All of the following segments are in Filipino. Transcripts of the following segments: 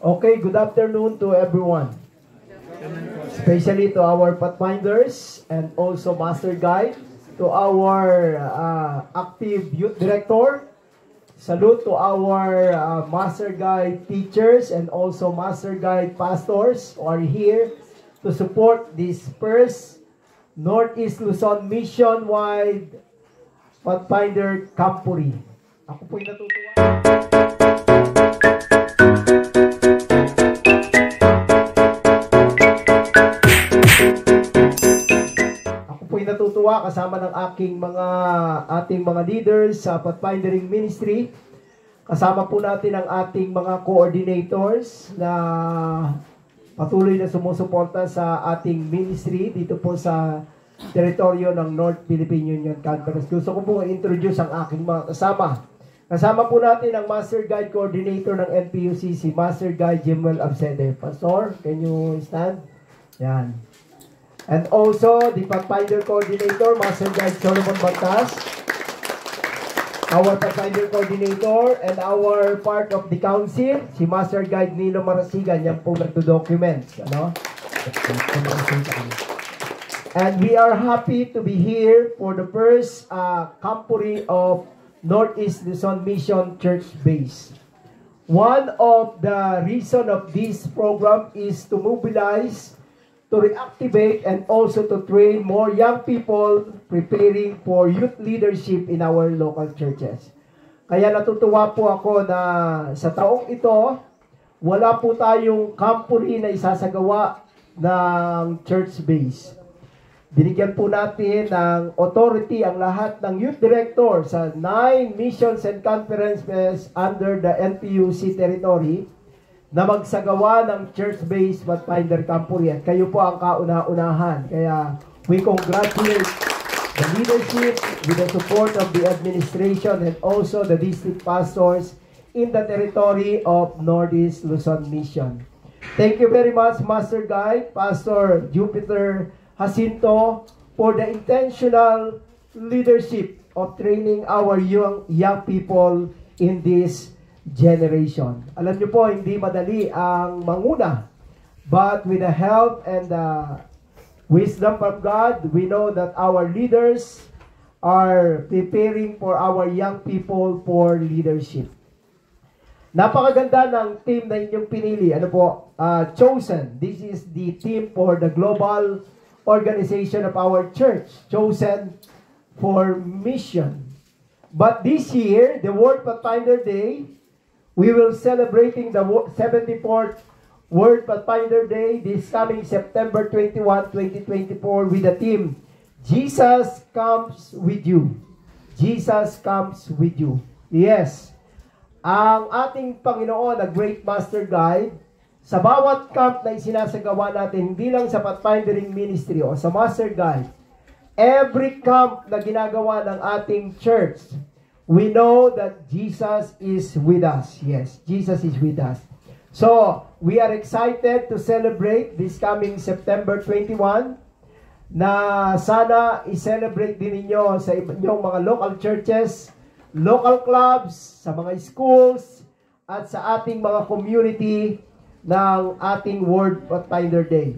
Okay, good afternoon to everyone. Especially to our pathfinders and also master guide, to our active youth director. Salute to our master guide teachers and also master guide pastors who are here to support this first Northeast Luzon Mission-wide Pathfinder Campuri. Ako po'y natutuwa. Natutuwa kasama ng ating mga leaders sa Pathfindering Ministry. Kasama po natin ang ating mga coordinators na patuloy na sumusuporta sa ating ministry dito po sa teritoryo ng North Philippine Union Conference. Gusto ko po i-introduce ang aking mga kasama. Kasama po natin ang Master Guide Coordinator ng NPUC, si Master Guide Jemuel Absede. Pastor, can you stand? Yan. And also, the Pathfinder Coordinator, Master Guide Solomon Bantas. Our Pathfinder Coordinator and our part of the council, si Master Guide Nilo Marasigan, yan po nagdo-documents. Ano? And we are happy to be here for the first Campuri of Northeast Luzon Mission Church Base. One of the reason of this program is to mobilize, to reactivate, and also to train more young people preparing for youth leadership in our local churches. Kaya natutuwa po ako na sa taong ito, wala po tayong campuri na isasagawa ng church base. Binigyan po natin ng authority ang lahat ng youth director sa 9 missions and conferences under the NPUC territory na magsagawa ng church-based Pathfinder Campuri. At kayo po ang kauna-unahan. Kaya we congratulate the leadership with the support of the administration and also the district pastors in the territory of Northeast Luzon Mission. Thank you very much, Master Guide, Pastor Jupiter Jacinto, for the intentional leadership of training our young people in this generation. Alam niyo po, hindi madali ang manguna. But with the help and the wisdom of God, we know that our leaders are preparing for our young people for leadership. Napakaganda ng team na inyong pinili. Ano po? Chosen. This is the team for the global organization of our church. Chosen for mission. But this year, the World Pathfinder Day, we will celebrating the 74th World Pathfinder Day this coming September 21, 2024 with the theme, Jesus Comes With You. Jesus Comes With You. Yes. Ang ating Panginoon, a great master guide, sa bawat camp na isinasagawa natin, hindi lang sa Pathfindering Ministry o sa master guide, every camp na ginagawa ng ating church, we know that Jesus is with us. Yes, Jesus is with us. So, we are excited to celebrate this coming September 21 na sana i-celebrate din ninyo sa inyong mga local churches, local clubs, sa mga schools, at sa ating mga community ng ating World Pathfinder Day.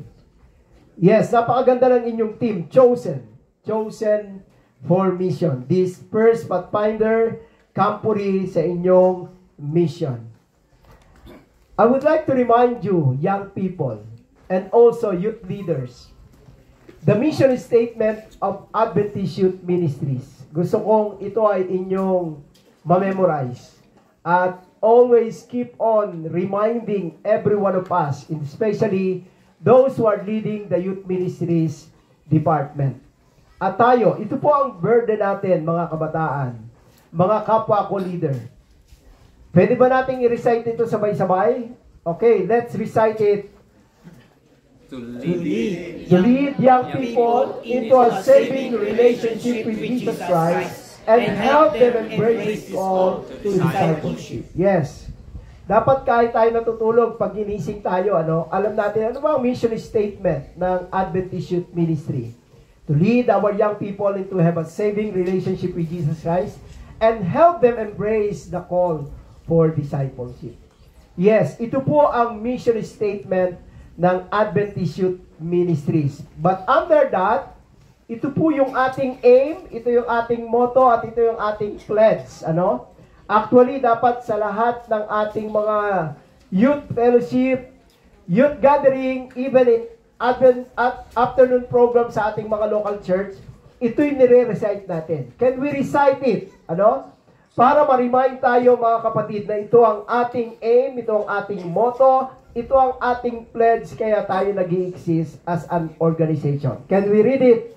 Yes, napakaganda ng inyong team, Chosen. Chosen for mission. This first Pathfinder Campuri sa inyong mission. I would like to remind you, young people, and also youth leaders, the mission statement of Adventist Youth Ministries. Gusto kong ito ay inyong ma-memorize. At always keep on reminding every one of us, especially those who are leading the youth ministries department. At tayo, ito po ang burden natin, mga kabataan, mga kapwa ko leader. Pwede ba nating i-recite ito sabay-sabay? Okay, let's recite it. To lead young people into a saving relationship with Jesus Christ and help them embrace His call to discipleship. Yes. Dapat kahit tayo natutulog, pag ginising tayo, alam natin, ano ba ang mission statement ng Adventist Youth Ministry? To lead our young people into have a saving relationship with Jesus Christ and help them embrace the call for discipleship. Yes, ito po ang mission statement ng Adventist Youth Ministries. But under that, ito po yung ating aim, ito yung ating motto, at ito yung ating pledge. Ano? Actually, dapat sa lahat ng ating mga youth fellowship, youth gathering, even in afternoon program sa ating mga local church, ito'y nire-recite natin. Can we recite it? Ano? Para ma-remind tayo mga kapatid na ito ang ating aim, ito ang ating motto, ito ang ating pledge, kaya tayo nag-i-exist as an organization. Can we read it?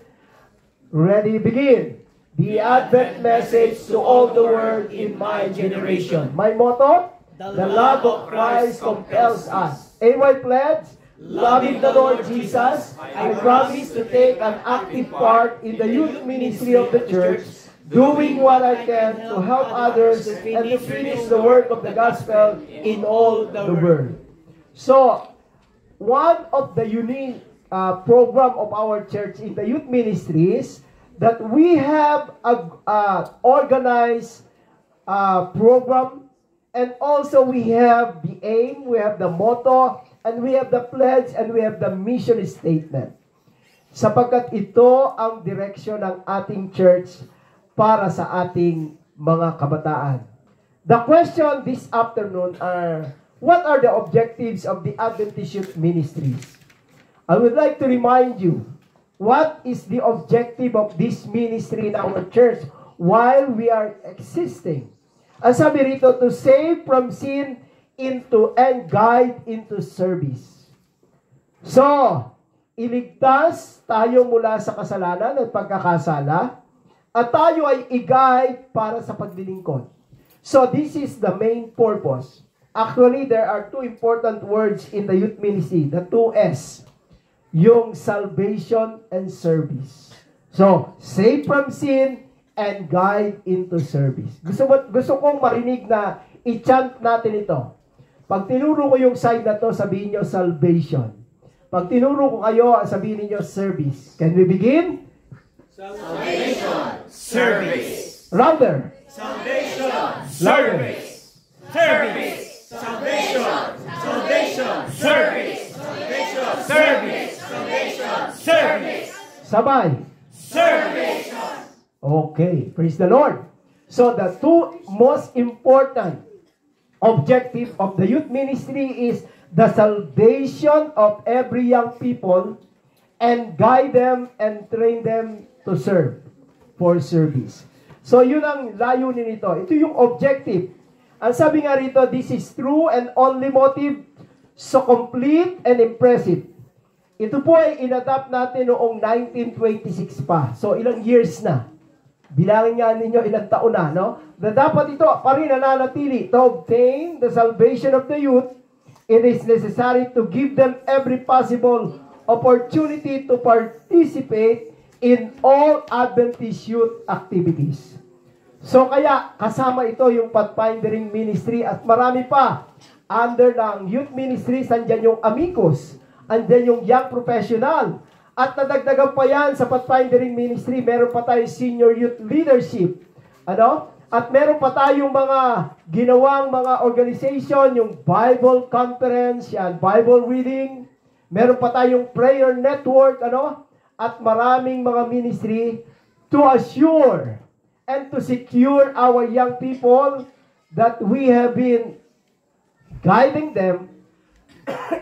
Ready, begin. The Advent message to all the world in my generation. My motto? The love of Christ compels us. AY pledge? Loving the Lord Jesus, I promise to take an active part in the youth ministry of the church, doing what I can to help others and to finish the work of the gospel in all the world. So, one of the unique program of our church in the youth ministries that we have a organized program, and also we have the aim, we have the motto, and we have the pledge, and we have the mission statement. Sapagkat ito ang direksyon ng ating church para sa ating mga kabataan. The question this afternoon are, what are the objectives of the Adventist Youth Ministries? I would like to remind you, what is the objective of this ministry in our church while we are existing? Ang sabi rito, to save from sin into and guide into service. So, iligtas tayo mula sa kasalanan at pagkakasala, at tayo ay i-guide para sa paglilingkod. So, this is the main purpose. Actually, there are two important words in the youth ministry, the two S. Yung salvation and service. So, save from sin and guide into service. Gusto kong marinig na i-chant natin ito. Pag tinuro ko yung side na to, sabihin nyo salvation. Pag tinuro ko kayo, sabihin niyo service. Can we begin? Salvation. Service. Louder. Salvation. Service. Service. Salvation. Salvation. Service. Salvation. Service. Salvation. Service. Sabay. Salvation. Okay. Praise the Lord. So the two most important objective of the youth ministry is the salvation of every young people and guide them and train them to serve for service. So yun ang layunin nito. Ito yung objective. Ang sabi nga rito, this is true and only motive, so complete and impressive. Ito po ay inadapt natin noong 1926 pa. So ilang years na. Bilangin nga ninyo ilang taon na, no? Na dapat ito pa rin nananatili. To obtain the salvation of the youth, it is necessary to give them every possible opportunity to participate in all Adventist youth activities. So kaya kasama ito yung pathfinding ministry at marami pa. Under ng youth ministry, andyan yung amigos, andyan yung young professional. At nadagdagan pa yan sa pathfinding ministry, meron pa tayo senior youth leadership. Ano? At meron pa tayong mga ginawang mga organization, yung Bible conference, yan, Bible reading. Meron pa tayong prayer network, ano? At maraming mga ministry to assure and to secure our young people that we have been guiding them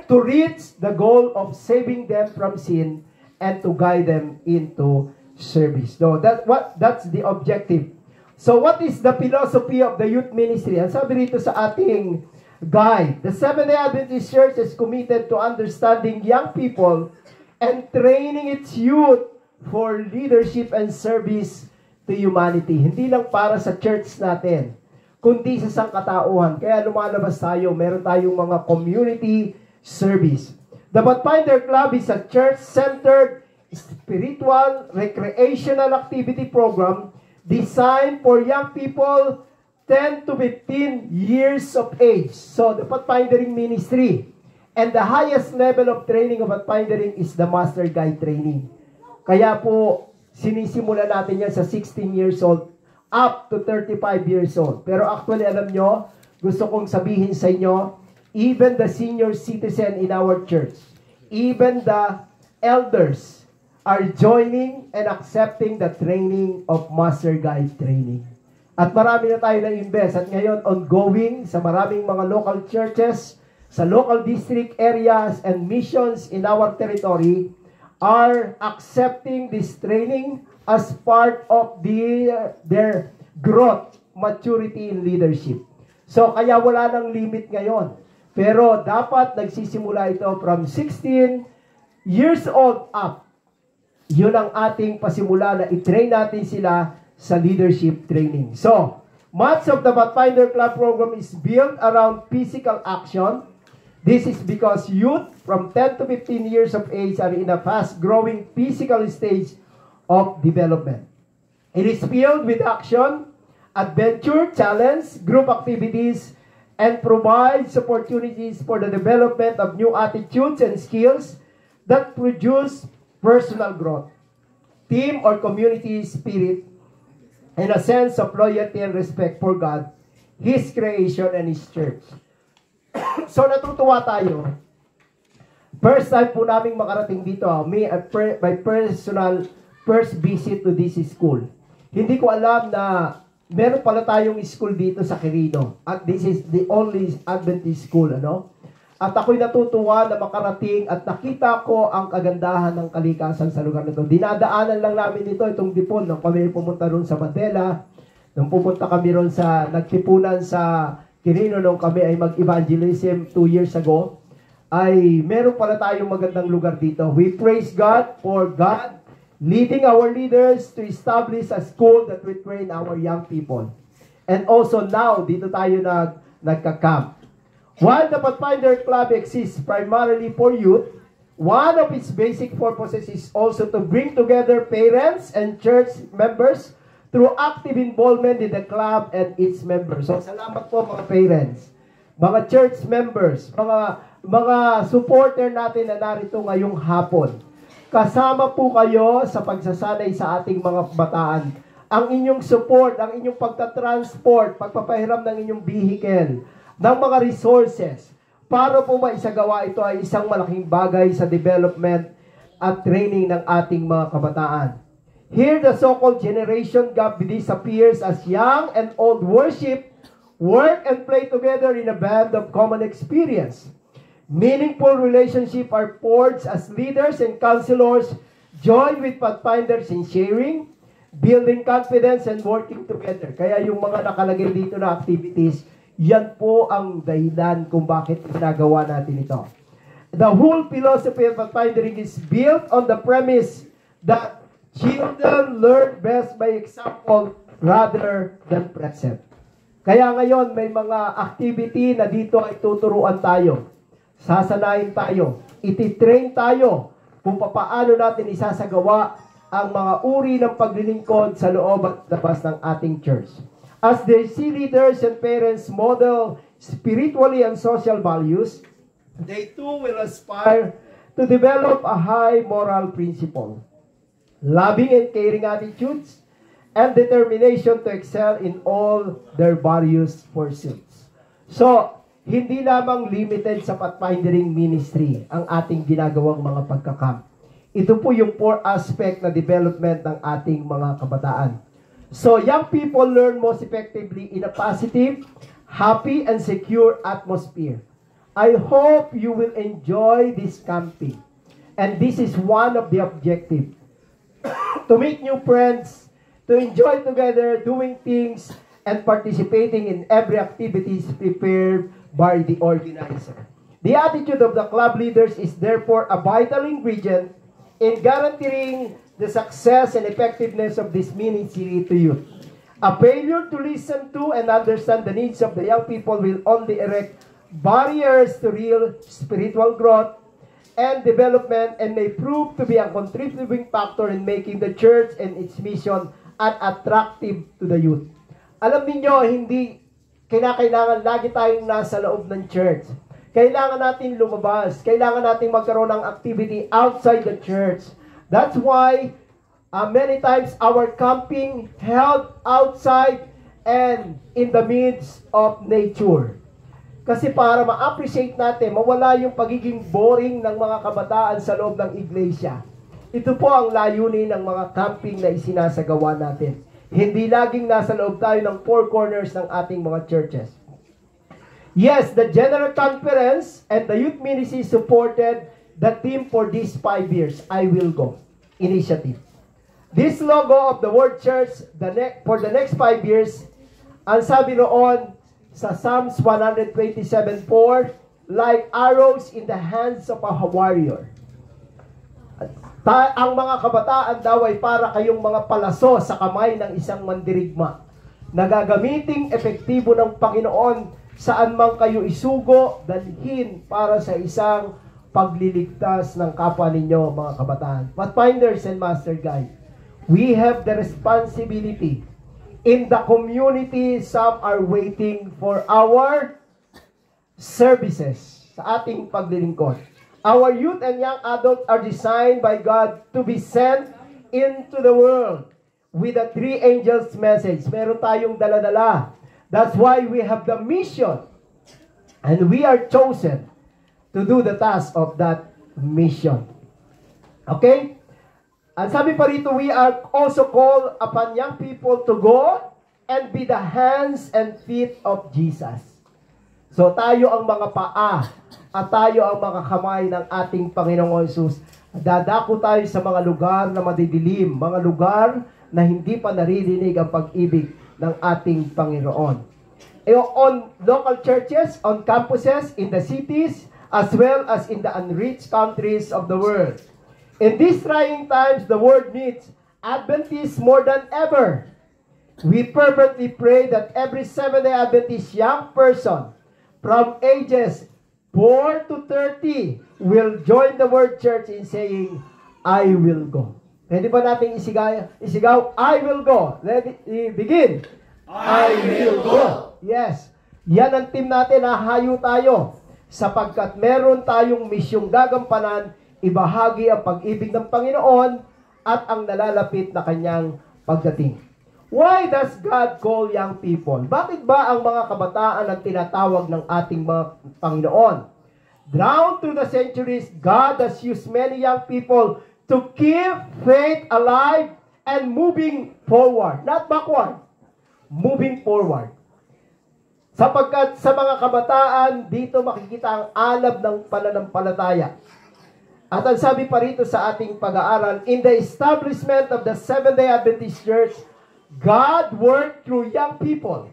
to reach the goal of saving them from sin and to guide them into service. So that's the objective. So what is the philosophy of the youth ministry? Ang sabi rito sa ating guide, the Seventh-day Adventist Church is committed to understanding young people and training its youth for leadership and service to humanity. Hindi lang para sa church natin, kundi sa sangkatauhan. Kaya lumalabas tayo, meron tayong mga community service. The Pathfinder Club is a church-centered, spiritual, recreational activity program designed for young people 10 to 15 years of age. So, the Pathfinding Ministry. And the highest level of training of Pathfinding is the Master Guide Training. Kaya po, sinisimula natin yan sa 16 years old up to 35 years old. Pero actually, alam nyo, gusto kong sabihin sa inyo, even the senior citizen in our church, even the elders are joining and accepting the training of Master Guide Training. At marami na tayo na-invest at ngayon ongoing sa maraming mga local churches, sa local district areas and missions in our territory are accepting this training as part of their growth, maturity in leadership. So kaya wala nang limit ngayon. Pero dapat nagsisimula ito from 16 years old up. Yun ang ating pasimula na i-train natin sila sa leadership training. So, much of the Pathfinder Club program is built around physical action. This is because youth from 10 to 15 years of age are in a fast-growing physical stage of development. It is filled with action, adventure, challenge, group activities, and provides opportunities for the development of new attitudes and skills that produce personal growth, team or community spirit, and a sense of loyalty and respect for God, His creation, and His church. So natutuwa tayo. First time po namin makarating dito. My personal first visit to this school. Hindi ko alam na meron pala tayong school dito sa Quirino. At this is the only Adventist school, ano? At ako'y natutuwa na makarating at nakita ko ang kagandahan ng kalikasan sa lugar nito. Dinadaanan lang namin ito, itong dipon. Nung kami pumunta ron sa Mandela, nung pumunta kami ron sa, nagtipunan sa Quirino nung kami ay mag-evangelism 2 years ago, ay meron pala tayong magandang lugar dito. We praise God for God leading our leaders to establish a school that will train our young people. And also now, dito tayo nagka-camp. While the Pathfinder Club exists primarily for youth, one of its basic purposes is also to bring together parents and church members through active involvement in the club and its members. So, salamat po mga parents, mga church members, mga supporter natin na narito ngayong hapon. Kasama po kayo sa pagsasanay sa ating mga kabataan. Ang inyong support, ang inyong pagtatransport, pagpapahiram ng inyong vehicle, ng mga resources para po maisagawa ito ay isang malaking bagay sa development at training ng ating mga kabataan. Here, the so-called generation gap disappears as young and old worship, work, and play together in a band of common experience. Meaningful relationships are forged as leaders and counselors join with Pathfinders in sharing, building confidence, and working together. Kaya yung mga nakalagay dito na activities, yan po ang dahilan kung bakit ginagawa natin ito. The whole philosophy of Pathfindering is built on the premise that children learn best by example rather than precept. Kaya ngayon may mga activity na dito ay tuturuan tayo. Sasanayin tayo. Ititrain tayo kung paano natin isasagawa ang mga uri ng paglilingkod sa loob at labas ng ating church. As they see leaders and parents model spiritually and social values, they too will aspire to develop a high moral principle, loving and caring attitudes, and determination to excel in all their various pursuits. So, hindi lamang limited sa Pathfindering ministry ang ating ginagawang mga pagkakamp. Ito po yung 4 aspect na development ng ating mga kabataan. So, young people learn most effectively in a positive, happy, and secure atmosphere. I hope you will enjoy this camping. And this is one of the objectives. To make new friends, to enjoy together, doing things, and participating in every activities prepared by the organizer. The attitude of the club leaders is therefore a vital ingredient in guaranteeing the success and effectiveness of this ministry to youth. A failure to listen to and understand the needs of the young people will only erect barriers to real spiritual growth and development and may prove to be a contributing factor in making the church and its mission attractive to the youth. Alam niyo, hindi kailangan lagi tayong nasa loob ng church. Kailangan natin lumabas. Kailangan natin magkaroon ng activity outside the church. That's why many times our camping held outside and in the midst of nature. Kasi para ma-appreciate natin, mawala yung pagiging boring ng mga kabataan sa loob ng iglesia. Ito po ang layunin ng mga camping na isinasagawa natin. Hindi laging nasa loob tayo ng four corners ng ating mga churches. Yes, the General Conference and the Youth Ministry supported the theme for these 5 years, I Will Go initiative. This logo of the Word Church for the next 5 years, ang sabi noon sa Psalms 127:4, like arrows in the hands of a warrior. Ang mga kabataan daw ay para kayong mga palaso sa kamay ng isang mandirigma na gagamiting epektibo ng Panginoon saan man kayo isugo, dalhin para sa isang pagliligtas ng kapwa ninyo, mga kabataan. Pathfinders and Master Guide, we have the responsibility. In the community, some are waiting for our services sa ating paglilingkod. Our youth and young adults are designed by God to be sent into the world with the 3 angels message. Meron tayong dala-dala. That's why we have the mission. And we are chosen to do the task of that mission. Okay? Ang sabi pa rito, we are also called upon young people to go and be the hands and feet of Jesus. So tayo ang mga paa at tayo ang mga kamay ng ating Panginoong Hesus. Dadako tayo sa mga lugar na madidilim, mga lugar na hindi pa naririnig ang pag-ibig ng ating Panginoon. On local churches, on campuses, in the cities, as well as in the unreached countries of the world. In these trying times, the world needs Adventists more than ever. We fervently pray that every Seventh-day Adventist young person from ages 4 to 30 will join the Word Church in saying, I will go. Pwede ba natin isigaw, I will go. Let it begin. I will go. Yes. Yan ang team natin, hahayo tayo. Sapagkat meron tayong misyong gagampanan, ibahagi ang pag-ibig ng Panginoon at ang nalalapit na kanyang pagdating. Why does God call young people? Bakit ba ang mga kabataan ang tinatawag ng ating mga Panginoon? Down through the centuries, God has used many young people to keep faith alive and moving forward. Not backward. Moving forward. Sapagkat sa mga kabataan, dito makikita ang alab ng pananampalataya. At ang sabi pa rito sa ating pag-aaral, in the establishment of the Seventh-day Adventist Church, God worked through young people,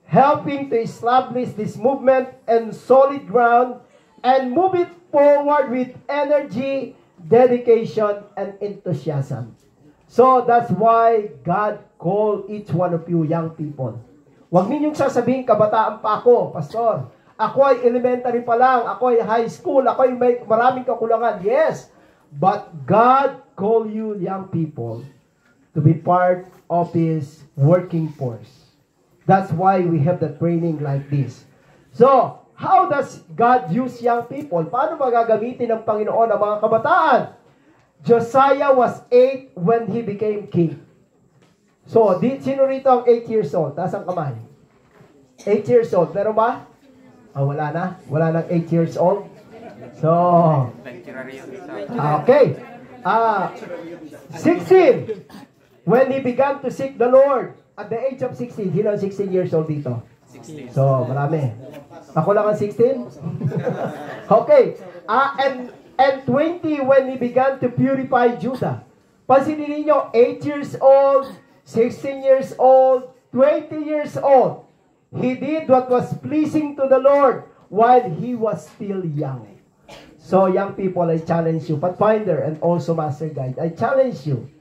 helping to establish this movement and solid ground and move it forward with energy, dedication, and enthusiasm. So that's why God called each one of you young people. Huwag ninyong sasabihin, kabataan pa ako, pastor. Ako ay elementary pa lang, ako ay high school, ako ay may maraming kakulangan. Yes, but God called you young people to be part of His working force. That's why we have the training like this. So, how does God use young people? Paano magagamitin ng Panginoon ang mga kabataan? Josiah was 8 when he became king. So, sino rito ang 8 years old? Taas ang kamay. 8 years old. Pero ba? Wala na. Wala nang 8 years old. So, okay. 16. When he began to seek the Lord. At the age of 16. Sino ang 16 years old dito? 16. So, marami. Ako lang ang 16? Okay. And 20 when he began to purify Judah. Pansinin ninyo, 8 years old, 16 years old, 20 years old. He did what was pleasing to the Lord while he was still young. So, young people, I challenge you, Pathfinder and also Master Guide, I challenge you.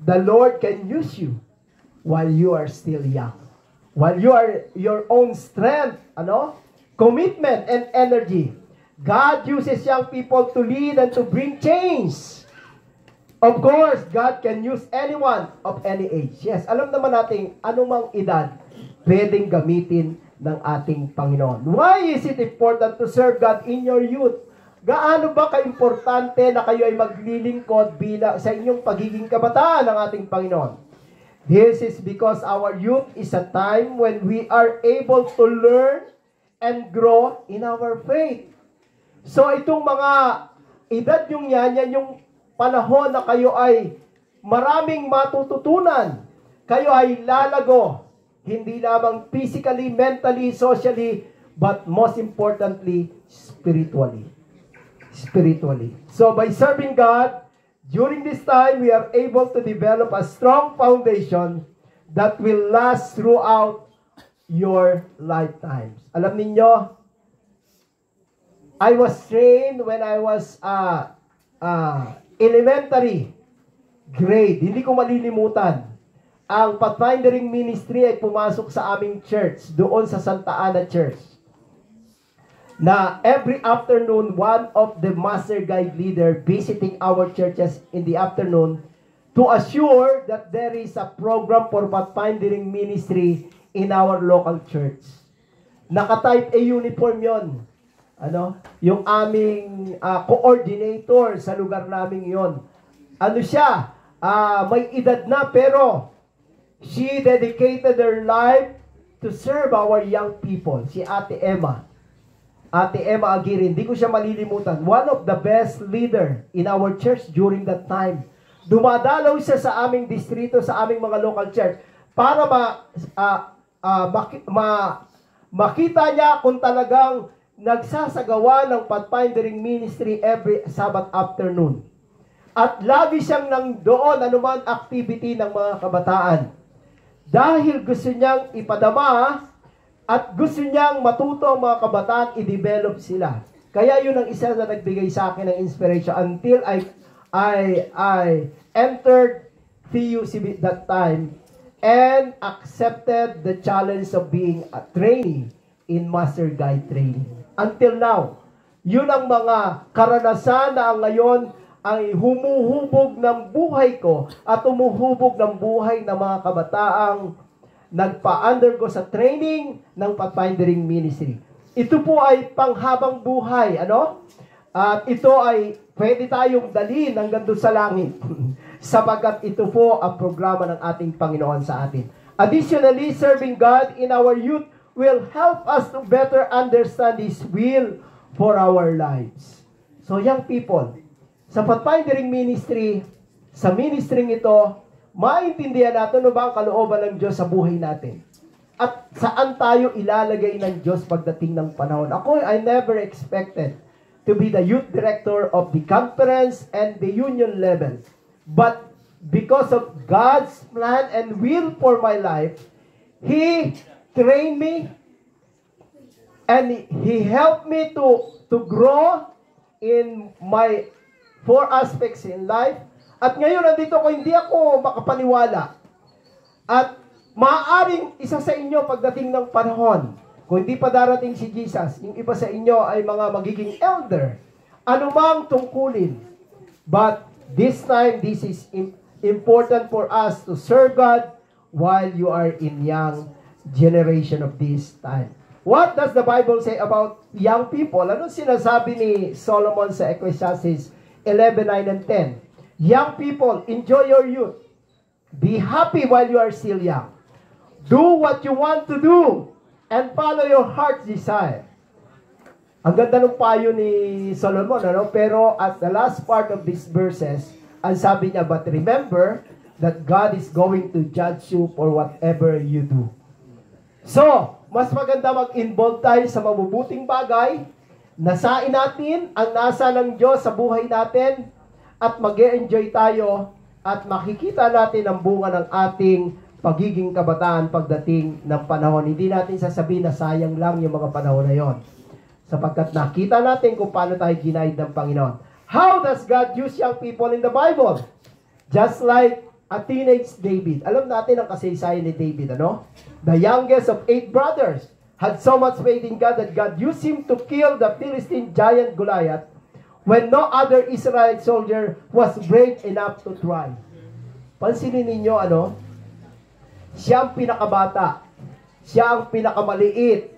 The Lord can use you while you are still young. While you are your own strength, commitment and energy. God uses young people to lead and to bring change. Of course, God can use anyone of any age. Yes, alam naman natin anumang edad pwedeng gamitin ng ating Panginoon. Why is it important to serve God in your youth? Gaano ba kaimportante na kayo ay maglilingkod bilang sa inyong pagiging kabataan ng ating Panginoon? This is because our youth is a time when we are able to learn and grow in our faith. So itong mga edad yung yan yung panahon na kayo ay maraming matututunan. Kayo ay lalago, hindi lamang physically, mentally, socially, but most importantly, spiritually. Spiritually. So by serving God, during this time, we are able to develop a strong foundation that will last throughout your lifetimes. Alam niyo, I was trained when I was elementary grade. Hindi ko malilimutan. Ang pathfindering ministry ay pumasok sa aming church, doon sa Santa Ana Church. Na every afternoon, one of the master guide leader visiting our churches in the afternoon to assure that there is a program for pathfindering ministry in our local church. Naka-type A uniform yon. Yung aming coordinator sa lugar namin yon. Siya, may edad na pero she dedicated her life to serve our young people. Si Ate Emma. Ate Emma Aguirre, hindi ko siya malilimutan. One of the best leader in our church during that time. Dumadalaw siya sa aming distrito, sa aming mga local church para makita niya kung talagang nagsasagawa ng pathfindering ministry every Sabbath afternoon. At lagi siyang nandoon anuman activity ng mga kabataan. Dahil gusto niyang ipadama at gusto niyang matuto ang mga kabataan, i-develop sila. Kaya yun ang isa na nagbigay sa akin ng inspiration until I entered TUCB that time and accepted the challenge of being a trainee in Master Guide Training. Until now, yun ang mga karanasan na ngayon ay humuhubog ng buhay ko at humuhubog ng buhay ng mga kabataang nagpa-undergo sa training ng pathfindering ministry. Ito po ay panghabang buhay, At ito ay pwede tayong dalhin hanggang doon sa langit. Sapagkat ito po ang programa ng ating Panginoon sa atin. Additionally, serving God in our youth will help us to better understand His will for our lives. So young people, sa pathfindering ministry, sa ministering ito, maintindihan natin ano ba ang kalooban ng Diyos sa buhay natin. At saan tayo ilalagay ng Diyos pagdating ng panahon. I never expected to be the youth director of the conference and the union level. But because of God's plan and will for my life, He trained me and He helped me to grow in my 4 aspects in life. At ngayon nandito ko, hindi ako makapaniwala. At maaaring isa sa inyo pagdating ng panahon, kung hindi pa darating si Jesus, yung iba sa inyo ay mga magiging elder. Anumang tungkulin. But this time, this is important for us to serve God while you are in young generation of this time. What does the Bible say about young people? Ano sinasabi ni Solomon sa Ecclesiastes 11:9 and 10? Young people, enjoy your youth. Be happy while you are still young. Do what you want to do and follow your heart's desire. Ang ganda ng payo ni Solomon, pero at the last part of these verses, ang sabi niya, but remember that God is going to judge you for whatever you do. So, mas maganda mag-involve tayo sa mabubuting bagay, nasain natin ang nasa ng Diyos sa buhay natin, at mag-e-enjoy tayo, at makikita natin ang bunga ng ating pagiging kabataan pagdating ng panahon. Hindi natin sasabihin na sayang lang yung mga panahon na yon. Sapagkat nakita natin kung paano tayo ginaid ng Panginoon. How does God use young people in the Bible? Just like a teenage David. Alam natin ang kasaysayan ni David, The youngest of 8 brothers had so much faith in God that God used him to kill the Philistine giant Goliath when no other Israelite soldier was brave enough to try. Pansinin ninyo, siya ang pinakabata. Siya ang pinakamaliit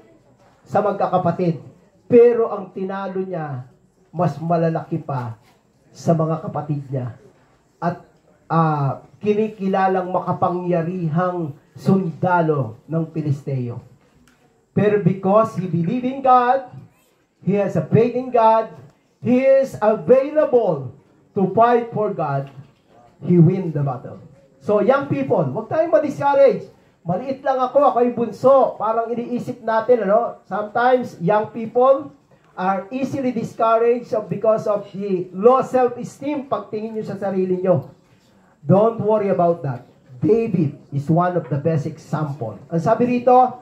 sa magkakapatid. Pero ang tinalo niya, mas malalaki pa sa mga kapatid niya. At kinikilalang makapangyarihang sundalo ng Pilisteo. Pero because he believed in God, he has a faith in God, he is available to fight for God, he win the battle. So young people, huwag tayong ma-discourage. Maliit lang ako ay bunso. Parang iniisip natin, sometimes young people are easily discouraged because of the low self-esteem pagtingin nyo sa sarili nyo. Don't worry about that. David is one of the best example. Ang sabi rito,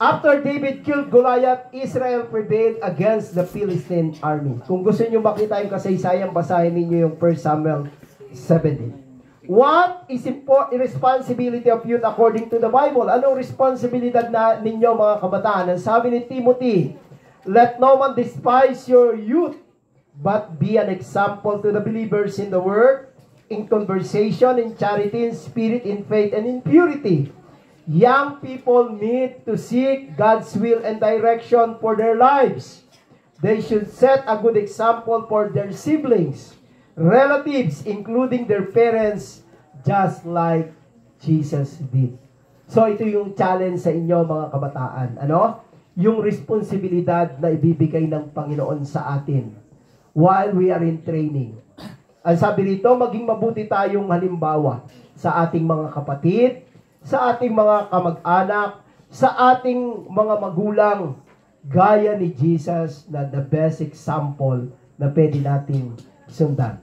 after David killed Goliath, Israel prevailed against the Philistine army. Kung gusto nyo makita yung kasaysayan, basahin ninyo yung 1 Samuel 17. What is responsibility of youth according to the Bible? Anong responsibilidad na ninyo mga kabataan? Ang sabi ni Timothy, let no man despise your youth, but be an example to the believers in the word, in conversation, in charity, in spirit, in faith, and in purity. Young people need to seek God's will and direction for their lives. They should set a good example for their siblings, relatives, including their parents, just like Jesus did. So ito yung challenge sa inyo mga kabataan. Yung responsibilidad na ibibigay ng Panginoon sa atin while we are in training. Ang sabi rito, maging mabuti tayong halimbawa sa ating mga kapatid, sa ating mga kamag-anak, sa ating mga magulang, gaya ni Jesus na the best example na pwede nating sundan.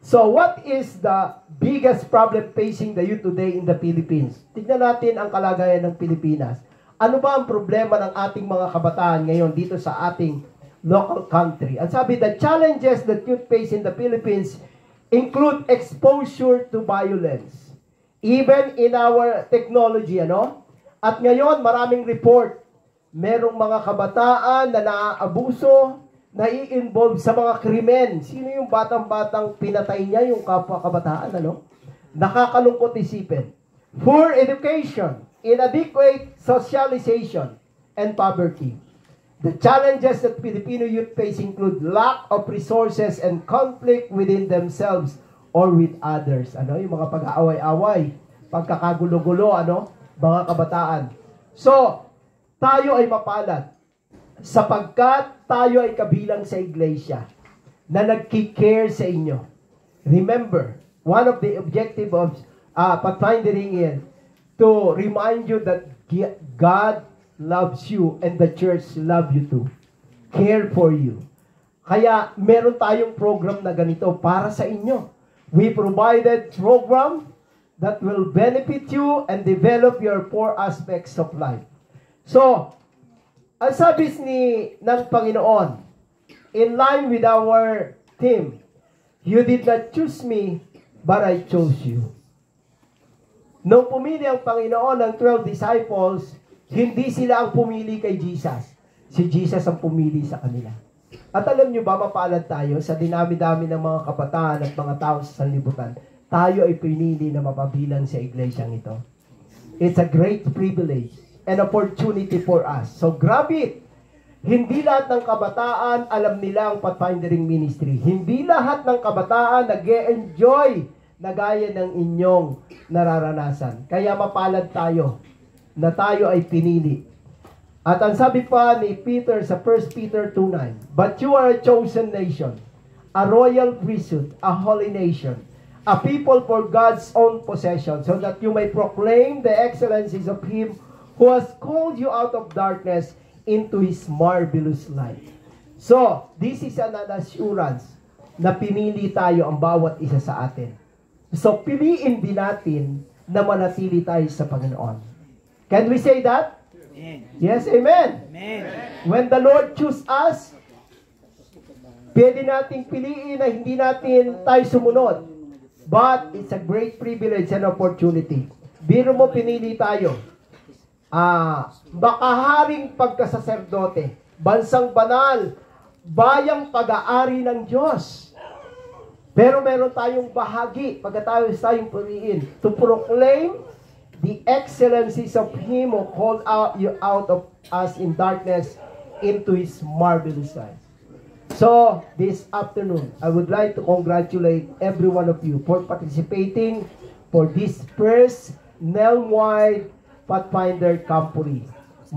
So, what is the biggest problem facing the youth today in the Philippines? Tignan natin ang kalagayan ng Pilipinas. Ano ba ang problema ng ating mga kabataan ngayon dito sa ating local country? Ang sabi, the challenges that youth face in the Philippines include exposure to violence. Even in our technology, At ngayon, maraming report. Merong mga kabataan na naaabuso, nai-involve sa mga krimen. Sino yung batang-batang pinatay niya, yung kapwa kabataan, Nakakalungkot isipin. Poor education, inadequate socialization, and poverty. The challenges that Filipino youth face include lack of resources and conflict within themselves or with others. Yung mga pag-aaway-away, pagkakagulo-gulo, mga kabataan. So, tayo ay mapalad sapagkat tayo ay kabilang sa iglesia na nagki-care sa inyo. Remember, one of the objective of pathfinding is to remind you that God loves you and the church love you too. Care for you. Kaya meron tayong program na ganito para sa inyo. We provided program that will benefit you and develop your four aspects of life. So, ang sabi ng Panginoon, in line with our theme, you did not choose me, but I chose you. Nung pumili ang Panginoon ng 12 disciples, hindi sila ang pumili kay Jesus. Si Jesus ang pumili sa kanila. At alam nyo ba, mapalad tayo sa dinami-dami ng mga kabataan at mga tao sa sanlibutan. Tayo ay pinili na mapabilang sa iglesyang ito. It's a great privilege. An opportunity for us. So grab it. Hindi lahat ng kabataan alam nila ang pathfinding ministry. Hindi lahat ng kabataan nag-e-enjoy na gaya ng inyong nararanasan. Kaya mapalad tayo na tayo ay pinili. At ang sabi pa ni Peter sa 1 Peter 2:9, but you are a chosen nation, a royal priesthood, a holy nation, a people for God's own possession, so that you may proclaim the excellencies of Him who has called you out of darkness into His marvelous light. So, this is an assurance na pinili tayo ang bawat isa sa atin. So, piliin din natin na manatili tayo sa Panginoon. Can we say that? Amen. Yes, amen. Amen. When the Lord choose us, pwede nating piliin na hindi natin tayo sumunod. But, it's a great privilege and opportunity. Biro mo, pinili tayo. Makaharing pagkasaserdote, bansang banal, bayang pag-aari ng Diyos. Pero meron tayong bahagi, pagkatapos tayong puriin, to proclaim the excellencies of Him who called you out of us in darkness into His marvelous light. So, this afternoon, I would like to congratulate every one of you for participating for this first Nelm-wide Pathfinder Camporee.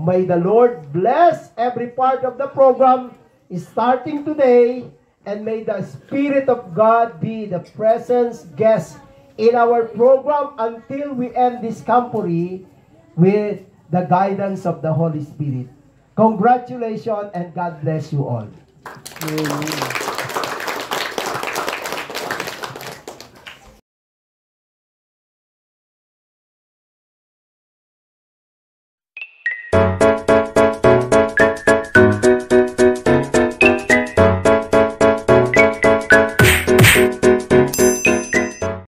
May the Lord bless every part of the program starting today, and may the Spirit of God be the presence guest in our program until we end this camporee with the guidance of the Holy Spirit. Congratulations and God bless you all. Amen.